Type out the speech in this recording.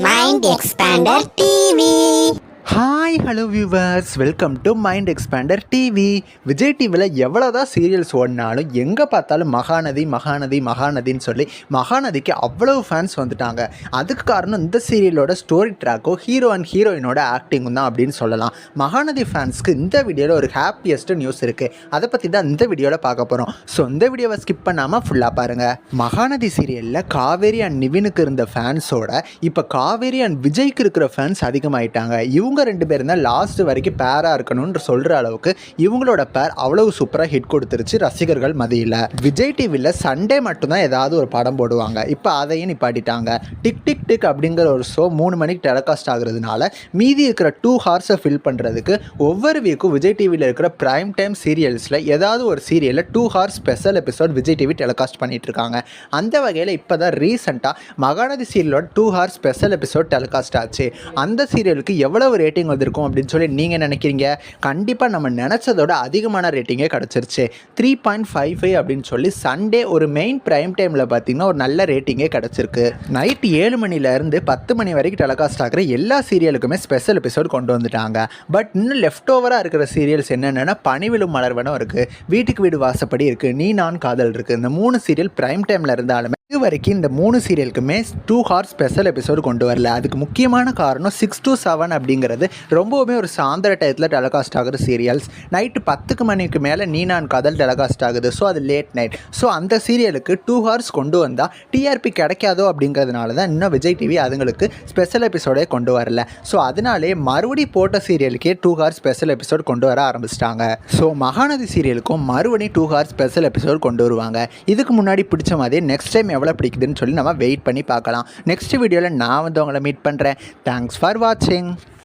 Mind Expander TV. Hi hello viewers, welcome to mind expander TV. Vijay டிவியில் எவ்வளோதான் serials ஓடினாலும் எங்கே பார்த்தாலும் மகாநதி மகாநதி மகாநதின்னு சொல்லி மகாநதிக்கு அவ்வளவு ஃபேன்ஸ் வந்துட்டாங்க. அதுக்கு காரணம் இந்த சீரியலோட ஸ்டோரி ட்ராக்கோ ஹீரோ அண்ட் ஹீரோயினோட ஆக்டிங்கும் தான் அப்படின்னு சொல்லலாம். மகாநதி ஃபேன்ஸ்க்கு இந்த வீடியோவில் ஒரு ஹாப்பியஸ்ட் நியூஸ் இருக்குது. அதை பற்றி தான் இந்த வீடியோவில் பார்க்க போகிறோம். ஸோ இந்த வீடியோவை ஸ்கிப் பண்ணாமல் ஃபுல்லாக பாருங்கள். மகாநதி சீரியலில் காவேரி அண்ட் நிவினுக்கு இருந்த ஃபேன்ஸோட இப்போ காவேரி அண்ட் விஜய்க்கு இருக்கிற ஃபேன்ஸ் அதிகமாகிட்டாங்க. இவங்க ரெண்டு பேரும் தான் லாஸ்ட் வரைக்கும் பேராக இருக்கணும்னு சொல்கிற அளவுக்கு இவங்களோட பேர் அவ்வளவு சூப்பராக ஹிட் கொடுத்துருச்சு ரசிகர்கள் மதியில். விஜய் டிவியில் சண்டே மட்டும்தான் ஏதாவது ஒரு படம் போடுவாங்க. இப்போ அதையும் நிப்பாட்டிட்டாங்க. டிக் டிக் டிக் அப்படிங்கிற ஒரு ஷோ 3 மணிக்கு டெலிகாஸ்ட் ஆகுறதுனால மீதி இருக்கிற 2 ஹார்ஸை ஃபில் பண்ணுறதுக்கு ஒவ்வொரு வீக்கும் விஜய் டிவியில் இருக்கிற ப்ரைம் டைம் சீரியல்ஸில் ஏதாவது ஒரு சீரியலில் 2 hours special episode Vijay TV telecast பண்ணிட்டு இருக்காங்க. அந்த வகையில் இப்போ தான் ரீசெண்டாக மகாநதி சீரியலோட 2 ஹார்ஸ் ஸ்பெஷல் எபிசோட் டெலிகாஸ்ட் ஆச்சு. அந்த சீரியலுக்கு எவ்வளவு ரேட்டிங் வந்திருக்கும் அப்படின்னு சொல்லி நீங்கள் நினைக்கிறீங்க? கண்டிப்பாக நம்ம நினச்சதோட அதிகமான ரேட்டிங்கே கிடச்சிருச்சு. 3.55 அப்படின்னு சொல்லி சண்டே ஒரு மெயின் ப்ரைம் டைமில் பார்த்தீங்கன்னா ஒரு நல்ல ரேட்டிங்கே கிடச்சிருக்கு. நைட் 7 மணிலேருந்து 10 மணி வரைக்கும் டெலிகாஸ்ட் ஆகிற எல்லா சீரியலுக்குமே ஸ்பெஷல் எபிசோட் கொண்டு வந்துட்டாங்க. பட் இன்னும் லெஃப்ட் ஓவராக இருக்கிற சீரியல்ஸ் என்னென்னா பனிவிலும் மலர்வனம் இருக்குது, வீட்டுக்கு வீடு வாசப்படி இருக்குது, நீ நான் காதல் இருக்குது. இந்த 3 சீரியல் ப்ரைம் டைமில் இருந்தாலுமே இது வரைக்கும் இந்த 3 சீரியலுக்குமே 2 ஹார்ஸ் ஸ்பெஷல் எபிசோடு கொண்டு வரல. அதுக்கு முக்கியமான காரணம் 6 to 7 அப்படிங்கிறது ரொம்பவுமே ஒரு சாயந்தர டயத்தில் டெலிகாஸ்ட் ஆகுற சீரியல்ஸ். நைட்டு 10 மணிக்கு மேலே நீ நான் காதல் டெலிகாஸ்ட் ஆகுது. ஸோ அது லேட் நைட். ஸோ அந்த சீரியலுக்கு 2 ஹார்ஸ் கொண்டு வந்தால் டிஆர்பி கிடைக்காதோ அப்படிங்கிறதுனால தான் இன்னும் விஜய் டிவி அதுங்களுக்கு ஸ்பெஷல் எபிசோடே கொண்டு வரல. ஸோ அதனாலே மறுபடி போட்ட சீரியலுக்கே 2 ஹார்ஸ் ஸ்பெஷல் எபிசோட் கொண்டு வர ஆரம்பிச்சிட்டாங்க. ஸோ மகாநதி சீரியலுக்கும் மறுபடி 2 ஹார்ஸ் ஸ்பெஷல் எபிசோட் கொண்டு வருவாங்க. இதுக்கு முன்னாடி பிடிச்ச மாதிரி நெக்ஸ்ட் டைம் எவ்வளோ பிடிக்குதுன்னு சொல்லி நம்ம வெயிட் பண்ணி பார்க்கலாம். நெக்ஸ்ட் வீடியோவில் நான் வந்து உங்களை மீட் பண்ணுறேன். தேங்க்ஸ் ஃபார் வாட்சிங்.